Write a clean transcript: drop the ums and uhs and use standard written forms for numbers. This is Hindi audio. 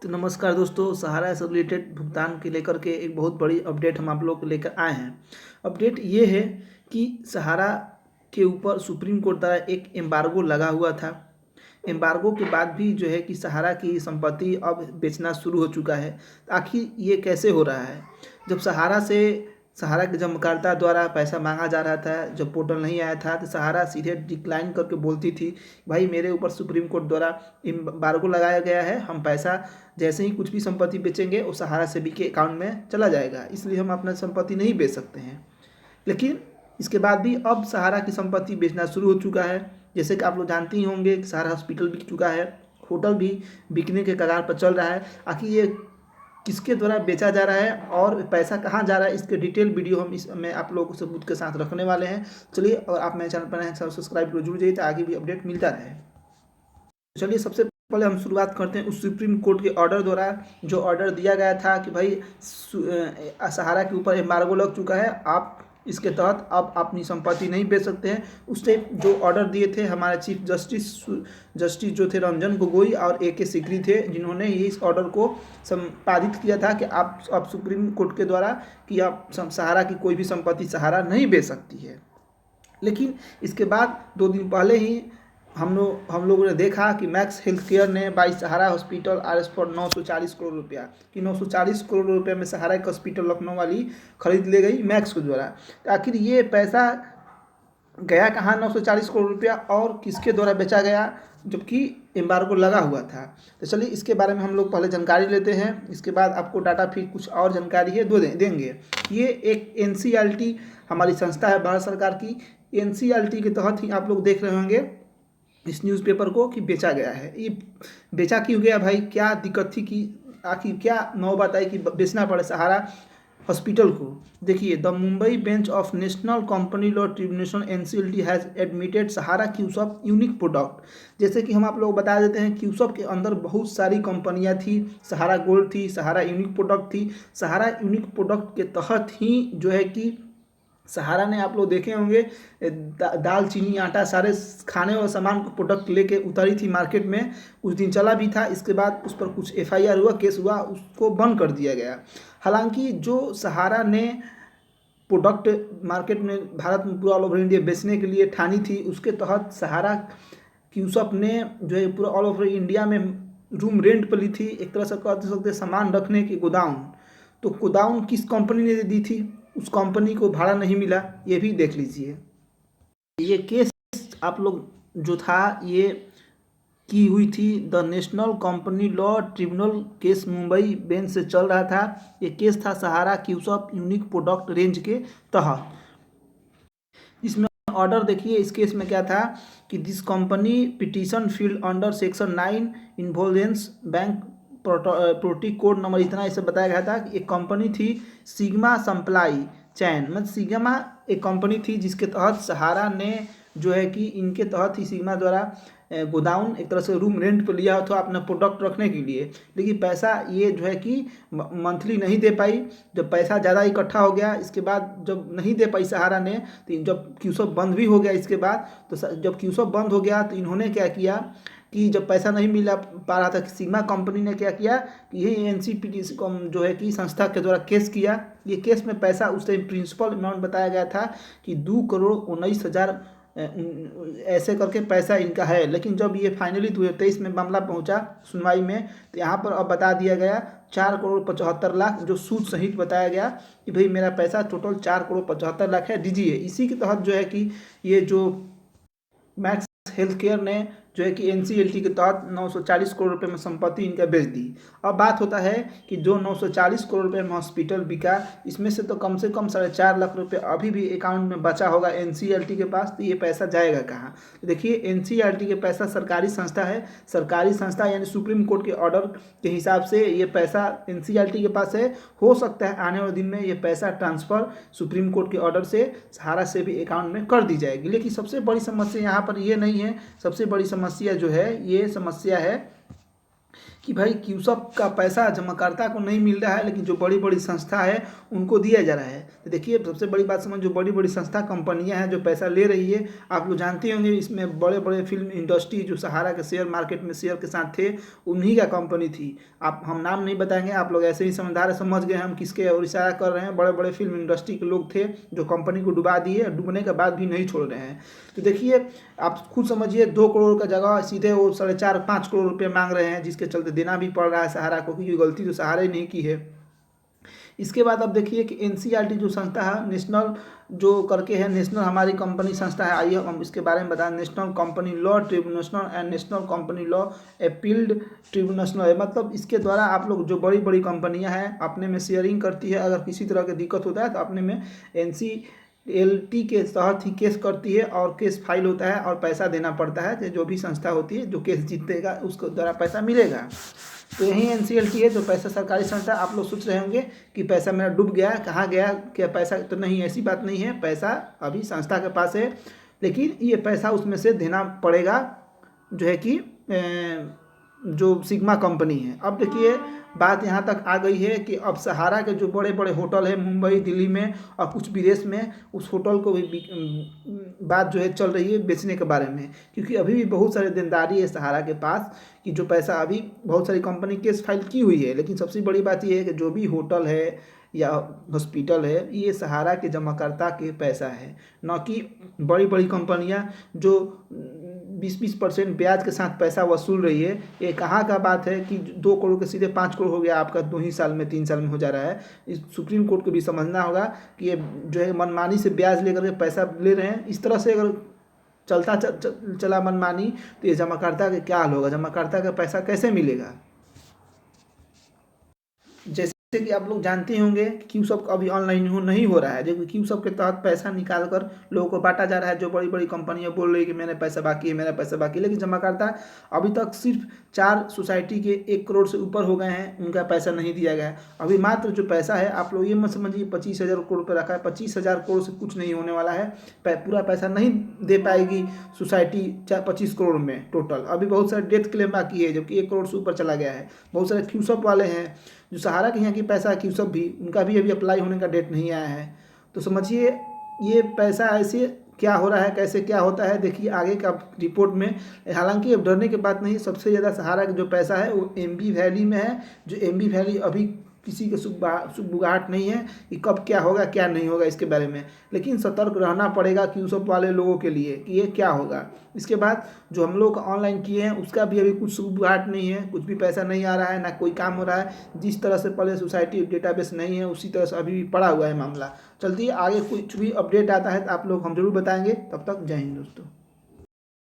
तो नमस्कार दोस्तों, सहारा से रिलेटेड भुगतान के लेकर के एक बहुत बड़ी अपडेट हम आप लोग को लेकर आए हैं। अपडेट ये है कि सहारा के ऊपर सुप्रीम कोर्ट द्वारा एक एम्बार्गो लगा हुआ था। एम्बार्गो के बाद भी जो है कि सहारा की संपत्ति अब बेचना शुरू हो चुका है। आखिर ये कैसे हो रहा है? जब सहारा के जमाकर्ता द्वारा पैसा मांगा जा रहा था, जब पोर्टल नहीं आया था, तो सहारा सीधे डिक्लाइन करके बोलती थी, भाई मेरे ऊपर सुप्रीम कोर्ट द्वारा एम्बार्गो लगाया गया है, हम पैसा जैसे ही कुछ भी संपत्ति बेचेंगे वो सहारा सेबी के अकाउंट में चला जाएगा, इसलिए हम अपना संपत्ति नहीं बेच सकते हैं। लेकिन इसके बाद भी अब सहारा की संपत्ति बेचना शुरू हो चुका है। जैसे कि आप लोग जानते ही होंगे कि सहारा हॉस्पिटल बिक चुका है, होटल भी बिकने के कगार पर चल रहा है। आखिर ये किसके द्वारा बेचा जा रहा है और पैसा कहाँ जा रहा है, इसके डिटेल वीडियो हम इसमें आप लोगों को सबूत के साथ रखने वाले हैं। चलिए, और आप मेरे चैनल पर नए हैं सब्सक्राइब करो जरूर जाइए, आगे भी अपडेट मिलता रहे। चलिए, सबसे पहले हम शुरुआत करते हैं उस सुप्रीम कोर्ट के ऑर्डर द्वारा, जो ऑर्डर दिया गया था कि भाई सहारा के ऊपर एम्बार्गो लग चुका है, आप इसके तहत आप अपनी संपत्ति नहीं बेच सकते हैं। उस टाइम जो ऑर्डर दिए थे हमारे चीफ जस्टिस जो थे रंजन गोगोई और AK सीकरी थे, जिन्होंने इस ऑर्डर को संपादित किया था कि आप सुप्रीम कोर्ट के द्वारा कि आप सहारा की कोई भी संपत्ति सहारा नहीं बेच सकती है। लेकिन इसके बाद 2 दिन पहले ही हम लोगों ने देखा कि मैक्स हेल्थ केयर ने by Sahara hospital arrest for 940 crore रुपया, कि 940 करोड़ रुपये में सहारा एक हॉस्पिटल लखनऊ वाली खरीद ले गई मैक्स के द्वारा। तो आखिर ये पैसा गया कहाँ 940 करोड़ रुपया, और किसके द्वारा बेचा गया, जबकि एम्बार्गो लगा हुआ था? तो चलिए इसके बारे में हम लोग पहले जानकारी लेते हैं, इसके बाद आपको डाटा फिर कुछ और जानकारी है देंगे। ये एक NCLT हमारी संस्था है भारत सरकार की। NCLT के तहत ही आप लोग देख रहे होंगे इस न्यूज़पेपर को कि बेचा गया है। ये बेचा क्यों गया भाई, क्या दिक्कत थी, कि आखिर क्या नौबत आई कि बेचना पड़े सहारा हॉस्पिटल को? देखिए, the Mumbai bench of national company law tribunal NCLT has admitted Sahara Q Shop unique product. जैसे कि हम आप लोग बता देते हैं, क्यूसॉप के अंदर बहुत सारी कंपनियां थी, सहारा गोल्ड थी, सहारा यूनिक प्रोडक्ट थी। सहारा यूनिक प्रोडक्ट के तहत ही जो है कि सहारा ने, आप लोग देखे होंगे, दाल चीनी आटा सारे खाने और सामान को प्रोडक्ट लेके उतरी थी मार्केट में। कुछ दिन चला भी था, इसके बाद उस पर कुछ FIR हुआ, केस हुआ, उसको बंद कर दिया गया। हालांकि जो सहारा ने प्रोडक्ट मार्केट में भारत में पूरा ऑल ओवर इंडिया बेचने के लिए ठानी थी, उसके तहत सहारा क्यूसॉप ने जो है पूरा ऑल ओवर इंडिया में रूम रेंट पर ली थी, एक तरह से कह सकते सामान रखने की गोदाउन। तो गोदाउन किस कंपनी ने दी थी, उस कंपनी को भाड़ा नहीं मिला, ये भी देख लीजिए। ये केस आप लोग जो था ये की हुई थी the national company law tribunal, case Mumbai bench से चल रहा था। ये केस था सहारा क्यूसॉप यूनिक प्रोडक्ट रेंज के तहत। इसमें ऑर्डर देखिए, इस केस में क्या था कि this company petition filed under section 9 insolvency bankruptcy code number, इतना इसे बताया गया था कि एक कंपनी थी सिग्मा सप्लाई चैन, मतलब सिग्मा एक कंपनी थी जिसके तहत सहारा ने जो है कि इनके तहत ही सिग्मा द्वारा गोदाउन एक तरह से रूम रेंट पर लिया था अपना प्रोडक्ट रखने के लिए। लेकिन पैसा ये जो है कि मंथली नहीं दे पाई। जब पैसा ज़्यादा इकट्ठा हो गया, इसके बाद जब नहीं दे पाई सहारा ने, तो जब क्यूसॉप बंद भी हो गया इसके बाद, तो जब क्यूसॉप बंद हो गया तो इन्होंने क्या किया कि जब पैसा नहीं मिला पा रहा था, सिग्मा कंपनी ने क्या किया कि यही NCPT जो है कि संस्था के द्वारा केस किया। ये केस में पैसा उस टाइम प्रिंसिपल अमाउंट बताया गया था कि 2,19,00,000 ऐसे करके पैसा इनका है। लेकिन जब ये फाइनली 2023 में मामला पहुंचा सुनवाई में, तो यहाँ पर अब बता दिया गया 4,75,00,000, जो सूद सहित बताया गया कि भाई मेरा पैसा टोटल 4,75,00,000 है, दीजिए। इसी के तहत जो है कि ये जो मैक्स हेल्थ केयर ने जो है कि NCLT के तहत 940 करोड़ रुपए में संपत्ति इनका बेच दी। अब बात होता है कि जो 940 करोड़ रुपए में हॉस्पिटल बिका, इसमें से तो कम से कम 4.5 लाख रुपए अभी भी अकाउंट में बचा होगा NCLT के पास, तो ये पैसा जाएगा कहाँ? तो देखिए, NCLT के पैसा सरकारी संस्था है, सरकारी संस्था यानी सुप्रीम कोर्ट के ऑर्डर के हिसाब से ये पैसा NCLT के पास है। हो सकता है आने वाले दिन में ये पैसा ट्रांसफ़र सुप्रीम कोर्ट के ऑर्डर से सहारा से भी अकाउंट में कर दी जाएगी। लेकिन सबसे बड़ी समस्या यहाँ पर ये नहीं है, सबसे बड़ी समस्या जो है, ये समस्या है कि भाई क्यूसब का पैसा जमाकर्ता को नहीं मिल रहा है, लेकिन जो बड़ी बड़ी संस्था है उनको दिया जा रहा है। तो देखिए सबसे बड़ी बात समझ, जो बड़ी बड़ी संस्था कंपनियां हैं जो पैसा ले रही है, आप लोग जानते होंगे इसमें बड़े बड़े फिल्म इंडस्ट्री जो सहारा के शेयर मार्केट में शेयर के साथ थे, उन्हीं का कंपनी थी। आप हम नाम नहीं बताएंगे, आप लोग ऐसे ही समझदार है, समझ गए हम किसके और इशारा कर रहे हैं। बड़े बड़े फिल्म इंडस्ट्री के लोग थे जो कंपनी को डुबा दिए, डूबने के बाद भी नहीं छोड़ रहे हैं। तो देखिए आप खुद समझिए, 2 करोड़ का जगह सीधे वो 4.5-5 करोड़ रुपये मांग रहे हैं, जिसके चलते देना भी पड़ रहा है सहारा को, क्योंकि गलती तो सहारा ही नहीं की है। इसके बाद अब देखिए कि एनसीईआरटी जो संस्था है, नेशनल जो करके है, नेशनल हमारी कंपनी संस्था है, आइए हम इसके बारे में बताएं। National company law tribunal and national company law appealed tribunal है, मतलब इसके द्वारा आप लोग जो बड़ी बड़ी कंपनियां हैं अपने में शेयरिंग करती है, अगर किसी तरह की दिक्कत होता है तो अपने में एनसीएलटी के तहत ही केस करती है, और केस फाइल होता है और पैसा देना पड़ता है। जो भी संस्था होती है जो केस जीतेगा उसको द्वारा पैसा मिलेगा। तो यही एनसीएलटी है जो पैसा, सरकारी संस्था। आप लोग सोच रहे होंगे कि पैसा मेरा डूब गया, कहाँ गया, क्या पैसा, तो नहीं, ऐसी बात नहीं है। पैसा अभी संस्था के पास है, लेकिन ये पैसा उसमें से देना पड़ेगा जो है कि जो सिग्मा कंपनी है। अब देखिए बात यहाँ तक आ गई है कि अब सहारा के जो बड़े बड़े होटल है मुंबई, दिल्ली में और कुछ विदेश में, उस होटल को भी बात जो है चल रही है बेचने के बारे में, क्योंकि अभी भी बहुत सारे देनदारी है सहारा के पास, कि जो पैसा अभी बहुत सारी कंपनी केस फाइल की हुई है। लेकिन सबसे बड़ी बात यह है कि जो भी होटल है या हॉस्पिटल है, ये सहारा के जमाकर्ता के पैसा है, न कि बड़ी बड़ी कंपनियां जो 20% ब्याज के साथ पैसा वसूल रही है। ये कहाँ का बात है कि 2 करोड़ के सीधे 5 करोड़ हो गया आपका 2 ही साल में, 3 साल में हो जा रहा है। इस सुप्रीम कोर्ट को भी समझना होगा कि ये जो है मनमानी से ब्याज लेकर के पैसा ले रहे हैं। इस तरह से अगर चलता चला मनमानी, तो ये जमाकर्ता का क्या हाल होगा, जमाकर्ता का पैसा कैसे मिलेगा। जैसे कि आप लोग जानते होंगे कि क्यूसब अभी ऑनलाइन नहीं हो रहा है, जो क्यूसब के तहत पैसा निकाल कर लोगों को बांटा जा रहा है। जो बड़ी बड़ी कंपनियां बोल रही है कि मेरा पैसा बाकी है, मेरा पैसा बाकी है, लेकिन जमाकर्ता अभी तक सिर्फ 4 सोसाइटी के 1 करोड़ से ऊपर हो गए हैं, उनका पैसा नहीं दिया गया है। अभी मात्र जो पैसा है, आप लोग ये मत समझिए 25,000 करोड़ रुपये रखा है, 25,000 करोड़ से कुछ नहीं होने वाला है। पूरा पैसा नहीं दे पाएगी सोसाइटी 25 करोड़ में टोटल। अभी बहुत सारे डेथ क्लेम बाकी है, जबकि 1 करोड़ से ऊपर चला गया है। बहुत सारे क्यूसब वाले हैं जो सहारा के यहाँ की पैसा है, क्यूसब भी, उनका भी अभी अप्लाई होने का डेट नहीं आया है। तो समझिए ये पैसा ऐसे क्या हो रहा है, कैसे क्या होता है, देखिए आगे का रिपोर्ट में। हालांकि अब डरने की बात नहीं, सबसे ज़्यादा सहारा का जो पैसा है वो एमबी वैली में है। जो एमबी वैली अभी किसी के सुगबुगाहट नहीं है कि कब क्या होगा क्या नहीं होगा इसके बारे में, लेकिन सतर्क रहना पड़ेगा क्यूसब वाले लोगों के लिए कि ये क्या होगा। इसके बाद जो हम लोग ऑनलाइन किए हैं उसका भी अभी कुछ सुगबुगाहट नहीं है, कुछ भी पैसा नहीं आ रहा है, ना कोई काम हो रहा है। जिस तरह से पहले सोसाइटी डेटाबेस नहीं है, उसी तरह से अभी भी पड़ा हुआ है मामला। चलती है आगे कुछ भी अपडेट आता है तो आप लोग हम जरूर बताएंगे। तब तक जय हिंद दोस्तों।